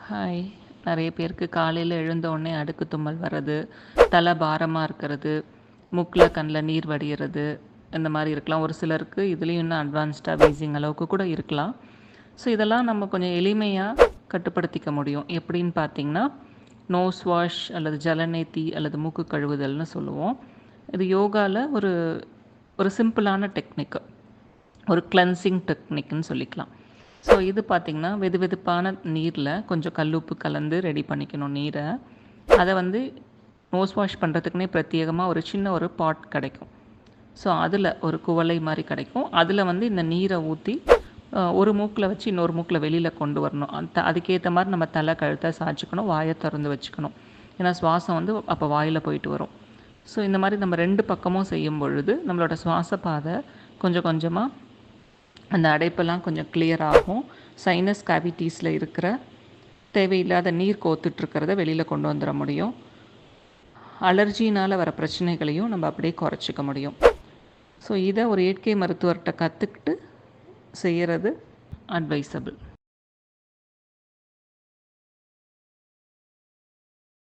Hi. நிறைய பேருக்கு காலையில் எழுந்த உடனே அடுக்கு தும்மல் வர்றது, தலை பாரமாக இருக்கிறது, மூக்கில் கண்ணில் நீர் வடிகிறது, இந்த மாதிரி இருக்கலாம். ஒரு சிலருக்கு இதுலேயும் இன்னும் அட்வான்ஸ்டாக வீசிங் அளவுக்கு கூட இருக்கலாம். ஸோ இதெல்லாம் நம்ம கொஞ்சம் எளிமையாக கட்டுப்படுத்திக்க முடியும். எப்படின்னு பார்த்தீங்கன்னா, நோஸ் வாஷ் அல்லது ஜலநேத்தி அல்லது மூக்கு கழுவுதல்னு சொல்லுவோம். இது யோகாவில் ஒரு ஒரு சிம்பிளான டெக்னிக்கு, ஒரு கிளென்சிங் டெக்னிக்னு சொல்லிக்கலாம். ஸோ இது பார்த்திங்கன்னா வெதுவெதுப்பான நீரில் கொஞ்சம் கல்லுப்பு கலந்து ரெடி பண்ணிக்கணும் நீரை. அதை வந்து நோஸ் வாஷ் பண்ணுறதுக்குனே பிரத்யேகமாக ஒரு சின்ன ஒரு பாட் கிடைக்கும். ஸோ அதில் ஒரு குவளை மாதிரி கிடைக்கும். அதில் வந்து இந்த நீரை ஊற்றி ஒரு மூக்கில் வச்சு இன்னொரு மூக்கில் வெளியில் கொண்டு வரணும். அதுக்கேற்ற மாதிரி நம்ம தலை கழுத்தை சாய்ச்சிக்கணும், வாயை திறந்து வச்சுக்கணும். ஏன்னா சுவாசம் வந்து அப்போ வாயில் போயிட்டு வரும். ஸோ இந்த மாதிரி நம்ம 2 பக்கமும் செய்யும் பொழுது நம்மளோட சுவாச பாதை கொஞ்சம் கொஞ்சமாக அந்த அடைப்பெல்லாம் கொஞ்சம் கிளியர் ஆகும். சைனஸ் கேவிட்டீஸில் இருக்கிற தேவையில்லாத நீர் கோத்துட்ருக்கிறத வெளியில் கொண்டு வந்துட முடியும். அலர்ஜினால் வர பிரச்சனைகளையும் நம்ம அப்படியே குறைச்சிக்க முடியும். ஸோ இதை ஒரு இயற்கை மருத்துவர்கிட்ட கற்றுக்கிட்டு செய்கிறது அட்வைசபிள்.